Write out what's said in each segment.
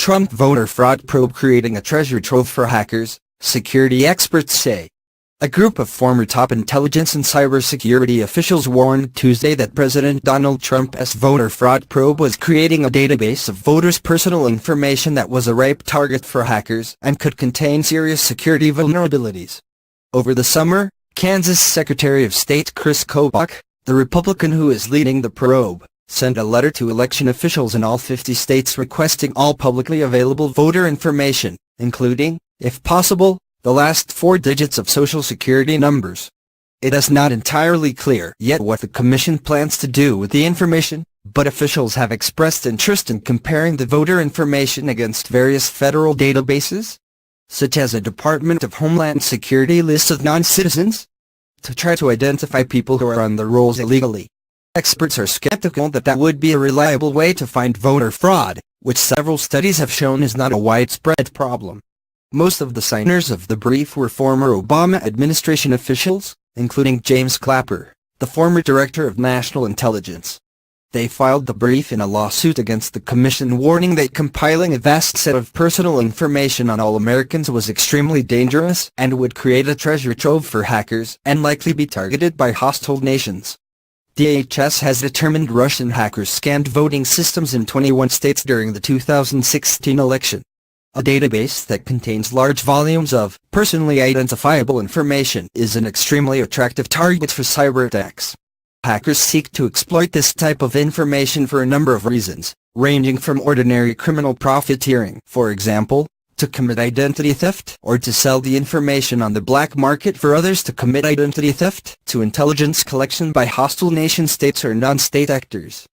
Trump voter fraud probe creating a treasure trove for hackers, security experts say. A group of former top intelligence and cybersecurity officials warned Tuesday that President Donald Trump's voter fraud probe was creating a database of voters' personal information that was a ripe target for hackers and could contain serious security vulnerabilities. Over the summer, Kansas Secretary of State Kris Kobach, the Republican who is leading the probe, sent a letter to election officials in all 50 states requesting all publicly available voter information, including, if possible, the last 4 digits of Social Security numbers. It is not entirely clear yet what the Commission plans to do with the information, but officials have expressed interest in comparing the voter information against various federal databases, such as a Department of Homeland Security list of non-citizens, to try to identify people who are on the rolls illegally. Experts are skeptical that that would be a reliable way to find voter fraud, which several studies have shown is not a widespread problem. Most of the signers of the brief were former Obama administration officials, including James Clapper, the former director of national intelligence. They filed the brief in a lawsuit against the Commission warning that compiling a vast set of personal information on all Americans was extremely dangerous and would create a treasure trove for hackers and likely be targeted by hostile nations. DHS has determined Russian hackers scanned voting systems in 21 states during the 2016 election. A database that contains large volumes of personally identifiable information is an extremely attractive target for cyber attacks. Hackers seek to exploit this type of information for a number of reasons, ranging from ordinary criminal profiteering, for example, to commit identity theft or to sell the information on the black market for others to commit identity theft, to intelligence collection by hostile nation-states or non-state actors.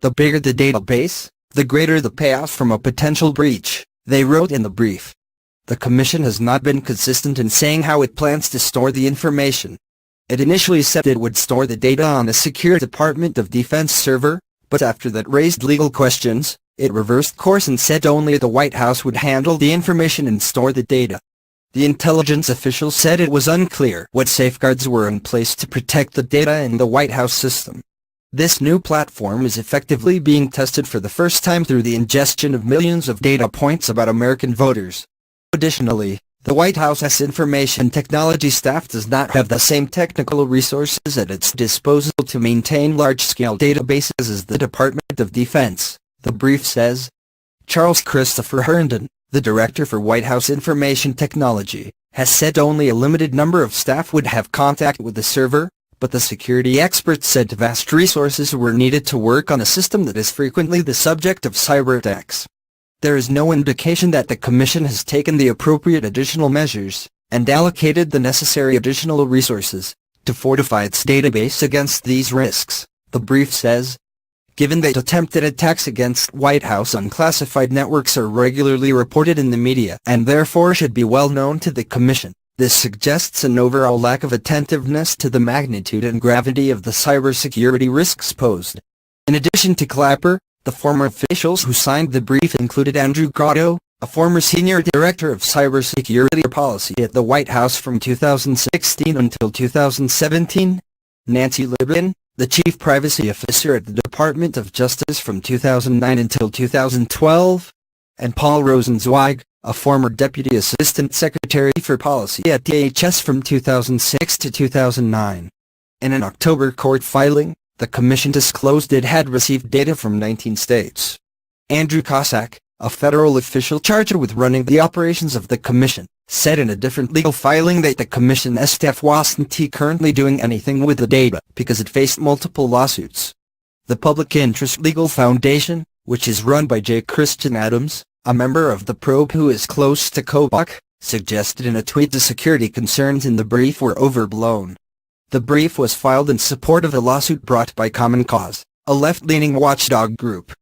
The bigger the database, the greater the payoff from a potential breach, they wrote in the brief. The Commission has not been consistent in saying how it plans to store the information. It initially said it would store the data on a secure Department of Defense server, but after that raised legal questions, it reversed course and said only the White House would handle the information and store the data. The intelligence officials said it was unclear what safeguards were in place to protect the data in the White House system. This new platform is effectively being tested for the first time through the ingestion of millions of data points about American voters. Additionally, the White House's information technology staff does not have the same technical resources at its disposal to maintain large-scale databases as the Department of Defense, the brief says. Charles Christopher Herndon, the director for White House Information Technology, has said only a limited number of staff would have contact with the server, but the security experts said vast resources were needed to work on a system that is frequently the subject of cyber attacks. There is no indication that the Commission has taken the appropriate additional measures and allocated the necessary additional resources to fortify its database against these risks, the brief says. Given that attempted attacks against White House unclassified networks are regularly reported in the media and therefore should be well known to the Commission, this suggests an overall lack of attentiveness to the magnitude and gravity of the cybersecurity risks posed. In addition to Clapper, the former officials who signed the brief included Andrew Gatto, a former senior director of cybersecurity policy at the White House from 2016 until 2017, Nancy Libyan, the chief privacy officer at the Department of Justice from 2009 until 2012, and Paul Rosenzweig, a former deputy assistant secretary for policy at DHS from 2006 to 2009. In an October court filing, the Commission disclosed it had received data from 19 states. Andrew Kobach, a federal official charged with running the operations of the Commission, said in a different legal filing that the Commission's staff wasn't currently doing anything with the data because it faced multiple lawsuits. The Public Interest Legal Foundation, which is run by J. Christian Adams, a member of the probe who is close to Kobach, suggested in a tweet the security concerns in the brief were overblown. The brief was filed in support of a lawsuit brought by Common Cause, a left-leaning watchdog group.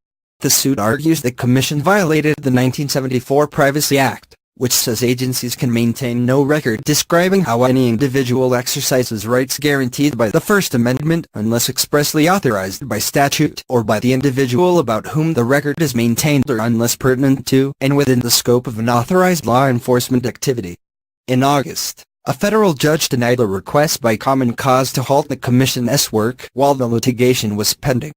The suit argues the Commission violated the 1974 Privacy Act, which says agencies can maintain no record describing how any individual exercises rights guaranteed by the First Amendment unless expressly authorized by statute or by the individual about whom the record is maintained or unless pertinent to and within the scope of an authorized law enforcement activity. In August, a federal judge denied a request by Common Cause to halt the Commission's work while the litigation was pending.